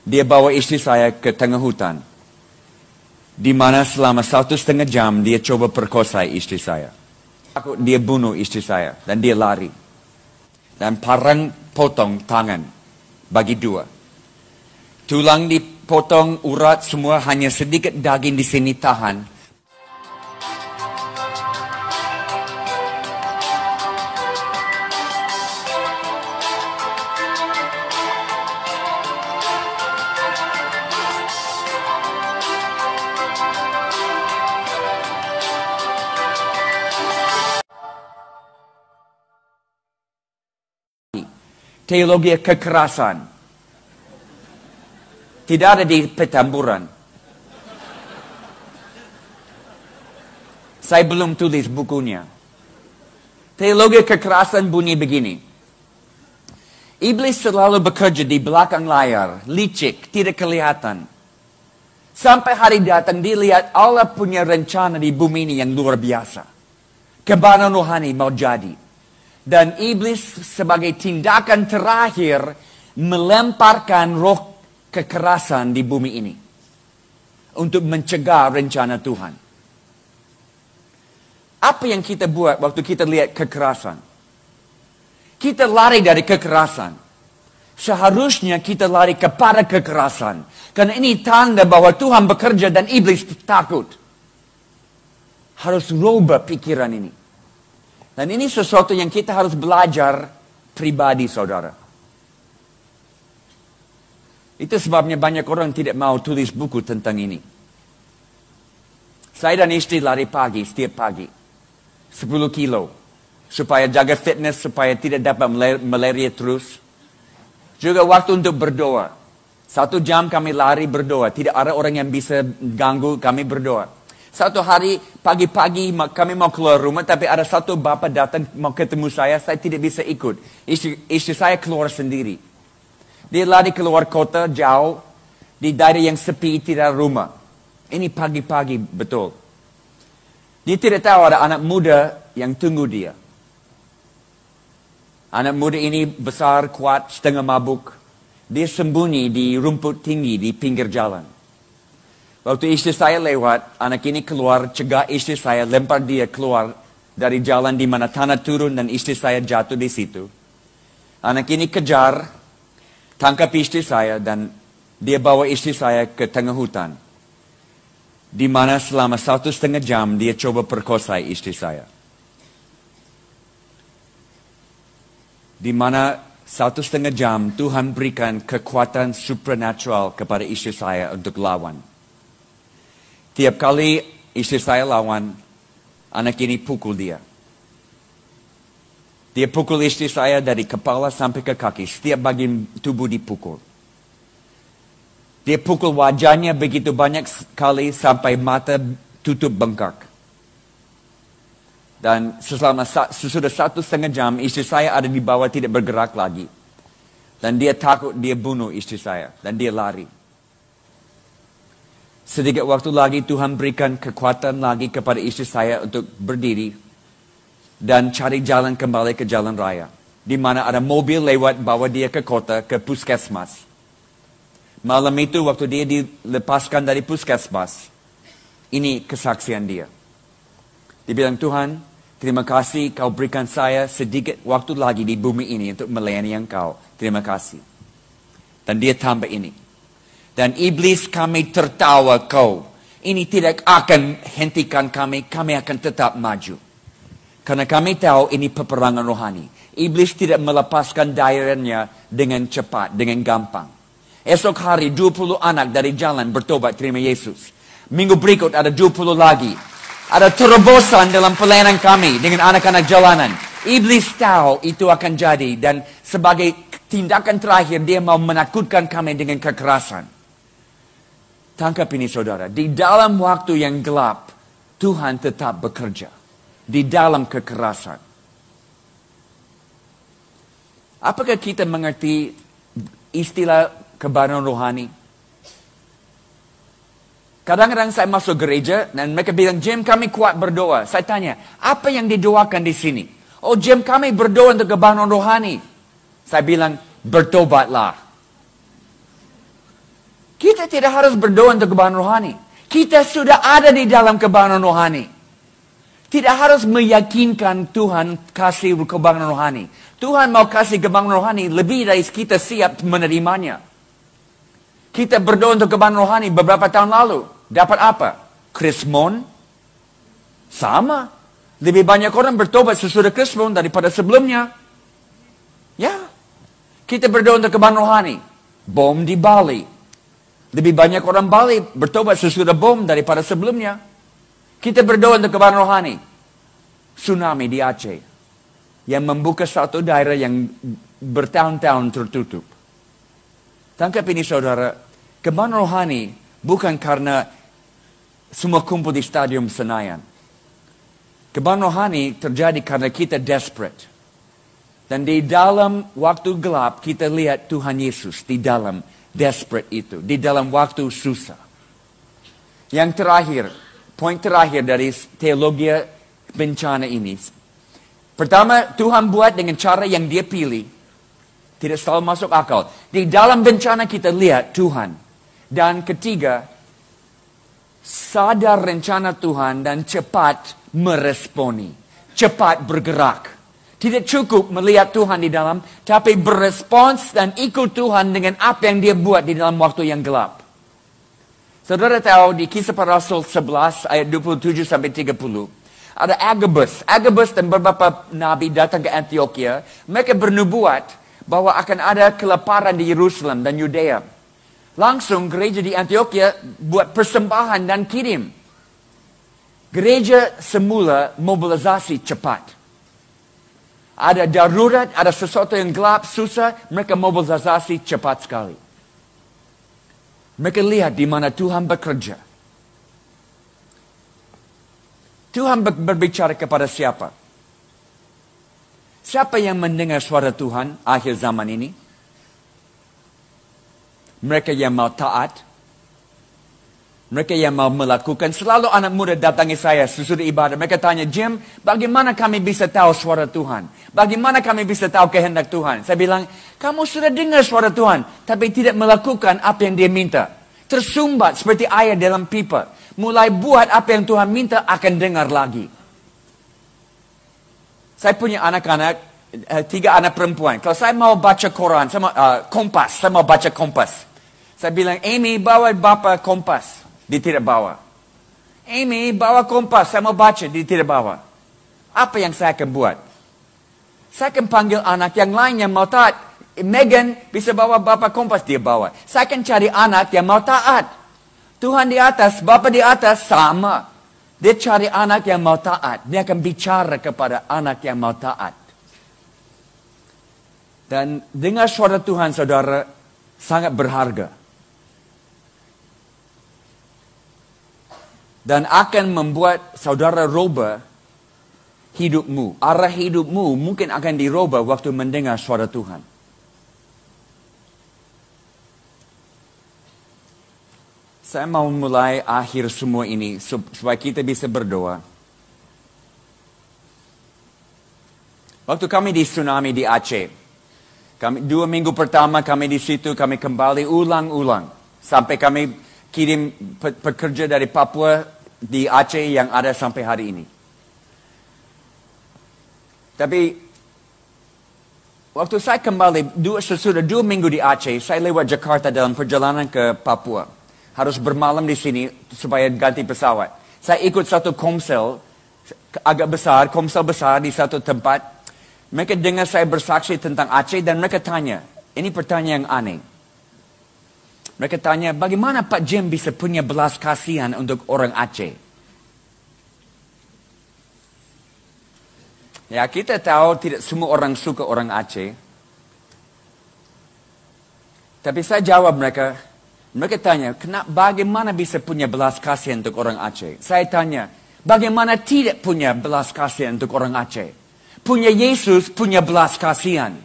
Dia bawa istri saya ke tengah hutan, di mana selama 1,5 jam dia coba perkosa istri saya. Dia bunuh istri saya dan dia lari. Dan parang potong tangan bagi 2. Tulang dipotong, urat semua, hanya sedikit daging di sini tahan. Teologi kekerasan. Tidak ada di Petamburan. Saya belum tulis bukunya. Teologi kekerasan bunyi begini. Iblis selalu bekerja di belakang layar, licik, tidak kelihatan. Sampai hari datang dilihat Allah punya rencana di bumi ini yang luar biasa. Kebanan rohani mau jadi. Dan iblis sebagai tindakan terakhir melemparkan roh kekerasan di bumi ini. Untuk mencegah rencana Tuhan. Apa yang kita buat waktu kita lihat kekerasan? Kita lari dari kekerasan. Seharusnya kita lari kepada kekerasan. Karena ini tanda bahwa Tuhan bekerja dan iblis takut. Harus rubah pikiran ini. Dan ini sesuatu yang kita harus belajar pribadi, saudara. Itu sebabnya banyak orang tidak mau tulis buku tentang ini. Saya dan istri lari pagi, setiap pagi. 10 kilo. Supaya jaga fitness, supaya tidak dapat malaria terus. Juga waktu untuk berdoa. 1 jam kami lari berdoa. Tidak ada orang yang bisa ganggu kami berdoa. Satu hari pagi-pagi kami mau keluar rumah, tapi ada satu bapak datang mau ketemu saya tidak bisa ikut. Istri saya keluar sendiri. Dia lari keluar kota jauh, di daerah yang sepi, tidak ada rumah. Ini pagi-pagi betul. Dia tidak tahu ada anak muda yang tunggu dia. Anak muda ini besar, kuat, setengah mabuk. Dia sembunyi di rumput tinggi di pinggir jalan. Waktu istri saya lewat, anak ini keluar, cegah istri saya, lempar dia keluar dari jalan di mana tanah turun dan istri saya jatuh di situ. Anak ini kejar, tangkap istri saya dan dia bawa istri saya ke tengah hutan. Di mana selama 1,5 jam dia coba perkosa istri saya. Di mana 1,5 jam Tuhan berikan kekuatan supernatural kepada istri saya untuk lawan. Tiap kali istri saya lawan, anak ini pukul dia. Dia pukul istri saya dari kepala sampai ke kaki. Setiap bagian tubuh dipukul. Dia pukul wajahnya begitu banyak kali sampai mata tutup bengkak. Dan sesudah 1,5 jam, istri saya ada di bawah tidak bergerak lagi. Dan dia takut dia bunuh istri saya. Dan dia lari. Sedikit waktu lagi Tuhan berikan kekuatan lagi kepada istri saya untuk berdiri dan cari jalan kembali ke jalan raya. Di mana ada mobil lewat bawa dia ke kota, ke puskesmas. Malam itu waktu dia dilepaskan dari puskesmas, ini kesaksian dia. Dia bilang, Tuhan, terima kasih kau berikan saya sedikit waktu lagi di bumi ini untuk melayani engkau. Terima kasih. Dan dia tambah ini. Dan iblis kami tertawa kau. Ini tidak akan hentikan kami akan tetap maju. Karena kami tahu ini peperangan rohani. Iblis tidak melepaskan daerahnya dengan cepat, dengan gampang. Esok hari 20 anak dari jalan bertobat terima Yesus. Minggu berikut ada 20 lagi. Ada terobosan dalam pelayanan kami dengan anak-anak jalanan. Iblis tahu itu akan jadi dan sebagai tindakan terakhir dia mau menakutkan kami dengan kekerasan. Tangkap ini saudara, di dalam waktu yang gelap, Tuhan tetap bekerja. Di dalam kekerasan. Apakah kita mengerti istilah kebanan rohani? Kadang-kadang saya masuk gereja dan mereka bilang, Jim kami kuat berdoa. Saya tanya, apa yang didoakan di sini? Oh Jim kami berdoa untuk kebanan rohani. Saya bilang, bertobatlah. Kita tidak harus berdoa untuk kebangunan rohani. Kita sudah ada di dalam kebangunan rohani. Tidak harus meyakinkan Tuhan kasih kebangunan rohani. Tuhan mau kasih kebangunan rohani lebih dari kita siap menerimanya. Kita berdoa untuk kebangunan rohani beberapa tahun lalu. Dapat apa? Krismon. Sama. Lebih banyak orang bertobat sesudah Krismon daripada sebelumnya. Ya. Kita berdoa untuk kebangunan rohani. Bom di Bali. Lebih banyak orang Bali bertobat sesudah bom daripada sebelumnya. Kita berdoa untuk kebangunan rohani. Tsunami di Aceh. Yang membuka satu daerah yang bertahun-tahun tertutup. Tangkap ini saudara. Kebangunan rohani bukan karena semua kumpul di stadium Senayan. Kebangunan rohani terjadi karena kita desperate. Dan di dalam waktu gelap kita lihat Tuhan Yesus di dalam desperate itu. Di dalam waktu susah. Yang terakhir, poin terakhir dari teologi bencana ini. Pertama, Tuhan buat dengan cara yang dia pilih. Tidak selalu masuk akal. Di dalam bencana kita lihat Tuhan. Dan ketiga, sadar rencana Tuhan dan cepat meresponi. Cepat bergerak. Tidak cukup melihat Tuhan di dalam, tapi berespons dan ikut Tuhan dengan apa yang dia buat di dalam waktu yang gelap. Saudara tahu di Kisah Para Rasul 11 ayat 27 sampai 30, ada Agabus. Agabus dan beberapa nabi datang ke Antioquia. Mereka bernubuat bahwa akan ada kelaparan di Yerusalem dan Yudea. Langsung gereja di Antioquia buat persembahan dan kirim. Gereja semula mobilisasi cepat. Ada darurat, ada sesuatu yang gelap, susah, mereka mobilisasi cepat sekali. Mereka lihat di mana Tuhan bekerja. Tuhan berbicara kepada siapa? Siapa yang mendengar suara Tuhan akhir zaman ini? Mereka yang mau taat. Mereka yang mau melakukan. Selalu anak muda datangi saya sesudah ibadah. Mereka tanya, Jim, bagaimana kami bisa tahu suara Tuhan? Bagaimana kami bisa tahu kehendak Tuhan? Saya bilang, kamu sudah dengar suara Tuhan, tapi tidak melakukan apa yang dia minta. Tersumbat seperti air dalam pipa. Mulai buat apa yang Tuhan minta, akan dengar lagi. Saya punya anak-anak, 3 anak perempuan. Kalau saya mau baca Quran, Kompas, saya mau baca Kompas. Saya bilang, Amy, bawa Bapa Kompas. Dia tidak bawa. Amy, bawa Kompas, saya mau baca. Dia tidak bawa. Apa yang saya akan buat? Saya akan panggil anak yang lain yang mau taat. Megan bisa bawa Bapa Kompas, dia bawa. Saya akan cari anak yang mau taat. Tuhan di atas, Bapa di atas, sama. Dia cari anak yang mau taat. Dia akan bicara kepada anak yang mau taat. Dan dengar suara Tuhan, saudara, sangat berharga. Dan akan membuat saudara rubah hidupmu. Arah hidupmu mungkin akan dirubah waktu mendengar suara Tuhan. Saya mau mulai akhir semua ini supaya kita bisa berdoa. Waktu kami di tsunami di Aceh, 2 minggu pertama kami di situ, kami kembali ulang-ulang. Sampai kami kirim pekerja dari Papua di Aceh yang ada sampai hari ini. Tapi waktu saya kembali sesudah 2 minggu di Aceh, saya lewat Jakarta dalam perjalanan ke Papua. Harus bermalam di sini supaya ganti pesawat. Saya ikut satu komsel agak besar, komsel besar di satu tempat. Mereka dengar saya bersaksi tentang Aceh dan mereka tanya, ini pertanyaan yang aneh. Mereka tanya, bagaimana Pak Jim bisa punya belas kasihan untuk orang Aceh? Ya, kita tahu tidak semua orang suka orang Aceh. Tapi saya jawab mereka tanya, bagaimana bisa punya belas kasihan untuk orang Aceh? Saya tanya, bagaimana tidak punya belas kasihan untuk orang Aceh? Punya Yesus, punya belas kasihan.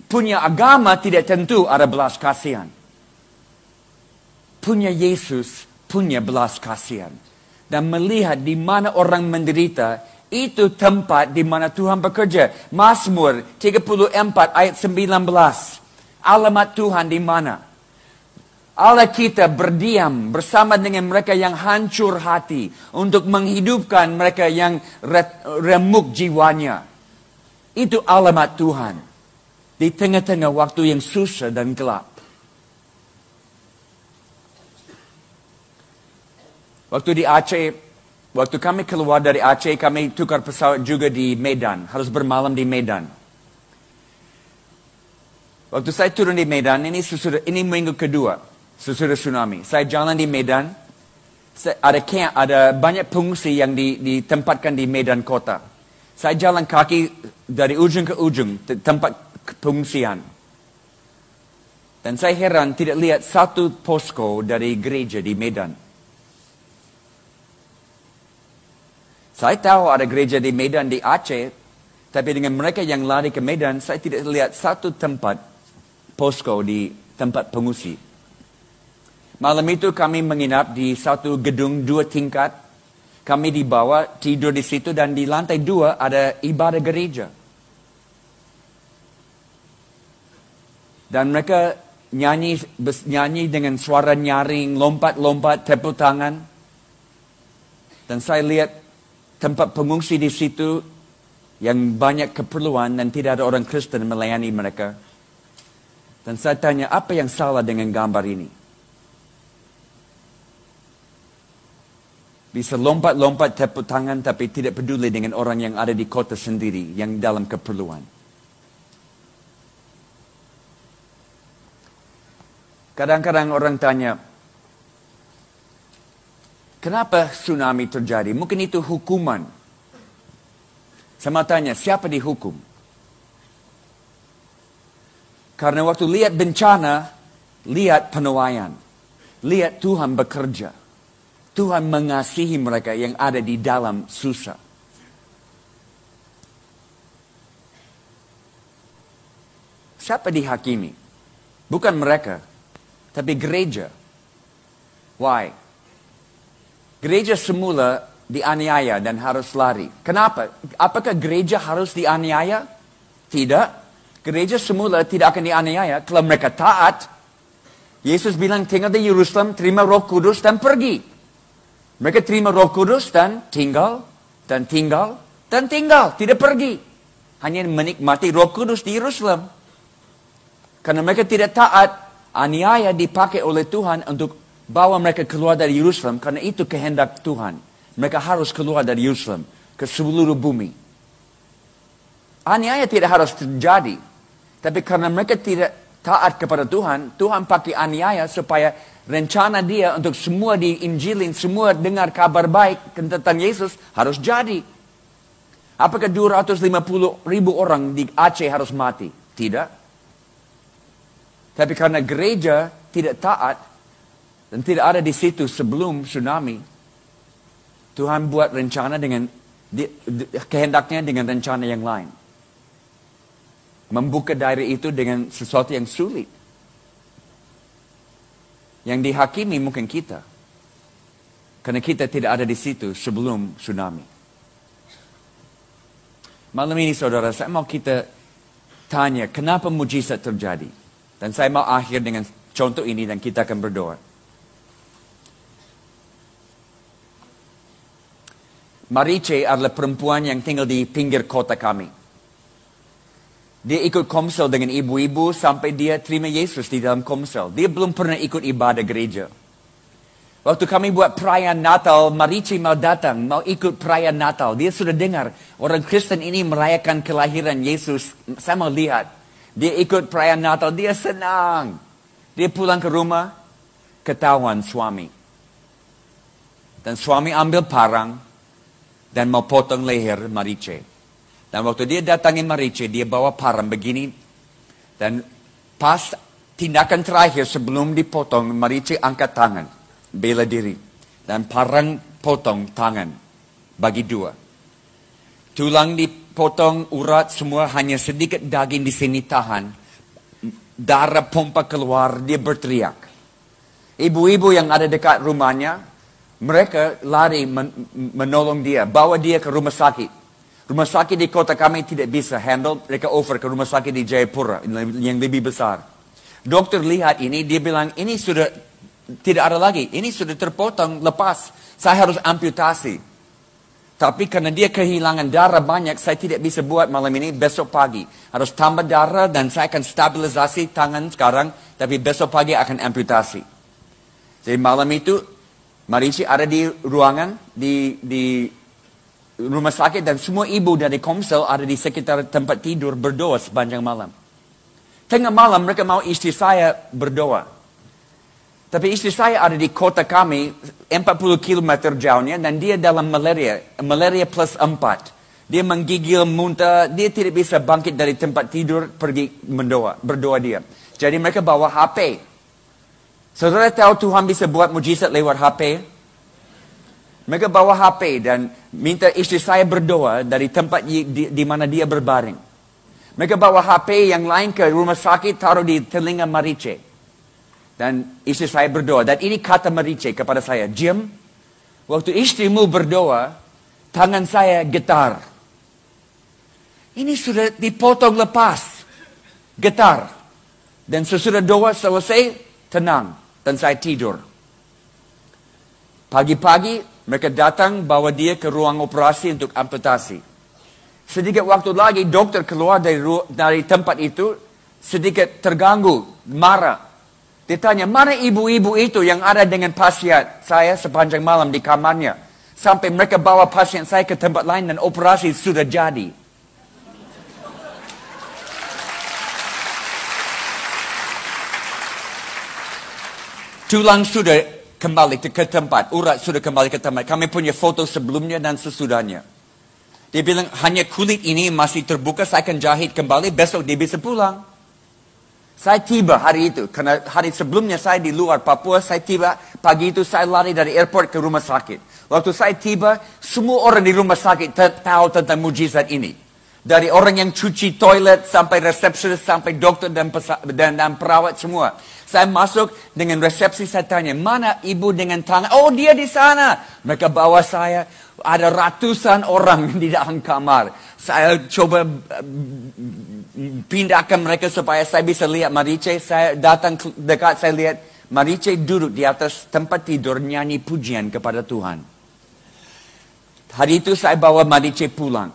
Punya agama tidak tentu ada belas kasihan. Punya Yesus, punya belas kasihan. Dan melihat di mana orang menderita, itu tempat di mana Tuhan bekerja. Mazmur 34 ayat 19. Alamat Tuhan di mana? Allah kita berdiam bersama dengan mereka yang hancur hati untuk menghidupkan mereka yang remuk jiwanya. Itu alamat Tuhan di tengah-tengah waktu yang susah dan gelap. Waktu di Aceh, waktu kami keluar dari Aceh, kami tukar pesawat juga di Medan, harus bermalam di Medan. Waktu saya turun di Medan, ini minggu kedua. Sesudah tsunami. Saya jalan di Medan, ada banyak pengungsi yang ditempatkan di Medan kota. Saya jalan kaki dari ujung ke ujung, tempat pengungsian. Dan saya heran tidak lihat satu posko dari gereja di Medan. Saya tahu ada gereja di Medan di Aceh, tapi dengan mereka yang lari ke Medan, saya tidak lihat satu tempat posko di tempat pengungsi. Malam itu kami menginap di satu gedung 2 tingkat. Kami dibawa tidur di situ dan di lantai 2 ada ibadah gereja. Dan mereka nyanyi dengan suara nyaring, lompat-lompat, tepuk tangan. Dan saya lihat tempat pengungsi di situ yang banyak keperluan dan tidak ada orang Kristen melayani mereka. Dan saya tanya, apa yang salah dengan gambar ini? Bisa lompat-lompat tepuk tangan tapi tidak peduli dengan orang yang ada di kota sendiri yang dalam keperluan. Kadang-kadang orang tanya, kenapa tsunami terjadi? Mungkin itu hukuman. Sama tanya, siapa dihukum? Karena waktu lihat bencana, lihat penuaian. Lihat Tuhan bekerja. Tuhan mengasihi mereka yang ada di dalam susah. Siapa dihakimi? Bukan mereka, tapi gereja. Why? Gereja semula dianiaya dan harus lari. Kenapa? Apakah gereja harus dianiaya? Tidak. Gereja semula tidak akan dianiaya kalau mereka taat. Yesus bilang tinggal di Yerusalem, terima Roh Kudus dan pergi. Mereka terima Roh Kudus dan tinggal, tidak pergi. Hanya menikmati Roh Kudus di Yerusalem. Karena mereka tidak taat, aniaya dipakai oleh Tuhan untuk bawa mereka keluar dari Yerusalem. Karena itu kehendak Tuhan. Mereka harus keluar dari Yerusalem ke seluruh bumi. Aniaya tidak harus terjadi. Tapi karena mereka tidak taat kepada Tuhan, Tuhan pakai aniaya supaya rencana dia untuk semua diinjilin, semua dengar kabar baik tentang Yesus harus jadi. Apakah 250.000 orang di Aceh harus mati? Tidak. Tapi karena gereja tidak taat dan tidak ada di situ sebelum tsunami, Tuhan buat rencana dengan kehendaknya dengan rencana yang lain. Membuka daerah itu dengan sesuatu yang sulit. Yang dihakimi mungkin kita. Karena kita tidak ada di situ sebelum tsunami. Malam ini saudara, saya mau kita tanya kenapa mujizat terjadi. Dan saya mau akhir dengan contoh ini dan kita akan berdoa. Marice adalah perempuan yang tinggal di pinggir kota kami. Dia ikut komsel dengan ibu-ibu sampai dia terima Yesus di dalam komsel. Dia belum pernah ikut ibadah gereja. Waktu kami buat perayaan Natal, Marici mau datang, mau ikut perayaan Natal. Dia sudah dengar orang Kristen ini merayakan kelahiran Yesus. Saya mau lihat. Dia ikut perayaan Natal, dia senang. Dia pulang ke rumah, ketahuan suami. Dan suami ambil parang dan mau potong leher Marice. Dan waktu dia datangin Marice, dia bawa parang begini. Dan pas tindakan terakhir sebelum dipotong, Marice angkat tangan. Bela diri. Dan parang potong tangan. Bagi dua. Tulang dipotong, urat semua, hanya sedikit daging di sini tahan. Darah pompa keluar, dia berteriak. Ibu-ibu yang ada dekat rumahnya, mereka lari menolong dia. Bawa dia ke rumah sakit. Rumah sakit di kota kami tidak bisa handle, mereka over ke rumah sakit di Jayapura yang lebih besar. Dokter lihat ini, dia bilang ini sudah tidak ada lagi. Ini sudah terpotong, lepas. Saya harus amputasi. Tapi karena dia kehilangan darah banyak, saya tidak bisa buat malam ini, besok pagi. Harus tambah darah dan saya akan stabilisasi tangan sekarang, tapi besok pagi akan amputasi. Jadi malam itu, Marici ada di ruangan, di rumah sakit, dan semua ibu dari Komsel ada di sekitar tempat tidur berdoa sepanjang malam. Tengah malam mereka mau istri saya berdoa. Tapi istri saya ada di kota kami, 40 km jauhnya, dan dia dalam malaria plus 4. Dia menggigil, muntah, dia tidak bisa bangkit dari tempat tidur, pergi berdoa dia. Jadi mereka bawa HP. Saudara tahu Tuhan bisa buat mujizat lewat HP? Mereka bawa HP dan minta istri saya berdoa dari tempat di mana dia berbaring. Mereka bawa HP yang lain ke rumah sakit, taruh di telinga Marice. Dan istri saya berdoa. Dan ini kata Marice kepada saya, Jim, waktu istrimu berdoa, tangan saya getar. Ini sudah dipotong lepas. Getar. Dan sesudah doa selesai, tenang. Dan saya tidur. Pagi-pagi, mereka datang bawa dia ke ruang operasi untuk amputasi. Sedikit waktu lagi, dokter keluar dari tempat itu, sedikit terganggu, marah. Dia tanya, mana ibu-ibu itu yang ada dengan pasien saya sepanjang malam di kamarnya. Sampai mereka bawa pasien saya ke tempat lain dan operasi sudah jadi. Tulang sudah kembali ke tempat, urat sudah kembali ke tempat. Kami punya foto sebelumnya dan sesudahnya. Dia bilang, hanya kulit ini masih terbuka, saya akan jahit kembali, besok dia bisa pulang. Saya tiba hari itu, karena hari sebelumnya saya di luar Papua, saya tiba, pagi itu saya lari dari airport ke rumah sakit. Waktu saya tiba, semua orang di rumah sakit tahu tentang mujizat ini. Dari orang yang cuci toilet, sampai resepsionis, sampai dokter dan perawat semua. Saya masuk dengan resepsi, saya tanya, mana ibu dengan tangan? Oh, dia di sana. Mereka bawa saya, ada ratusan orang di dalam kamar. Saya coba pindahkan mereka supaya saya bisa lihat Marice. Saya datang dekat, saya lihat Marice duduk di atas tempat tidur nyanyi pujian kepada Tuhan. Hari itu saya bawa Marice pulang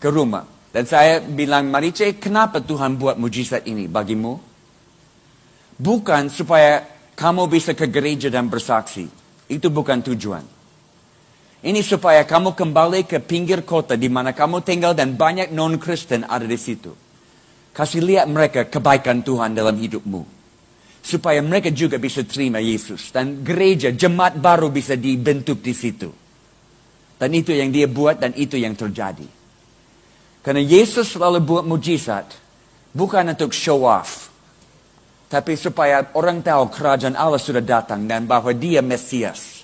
ke rumah. Dan saya bilang, Marice, kenapa Tuhan buat mujizat ini bagimu? Bukan supaya kamu bisa ke gereja dan bersaksi. Itu bukan tujuan. Ini supaya kamu kembali ke pinggir kota di mana kamu tinggal dan banyak non-Kristen ada di situ. Kasih lihat mereka kebaikan Tuhan dalam hidupmu. Supaya mereka juga bisa terima Yesus. Dan gereja, jemaat baru bisa dibentuk di situ. Dan itu yang dia buat dan itu yang terjadi. Karena Yesus selalu buat mujizat. Bukan untuk show off. Tapi supaya orang tahu kerajaan Allah sudah datang dan bahwa dia Mesias.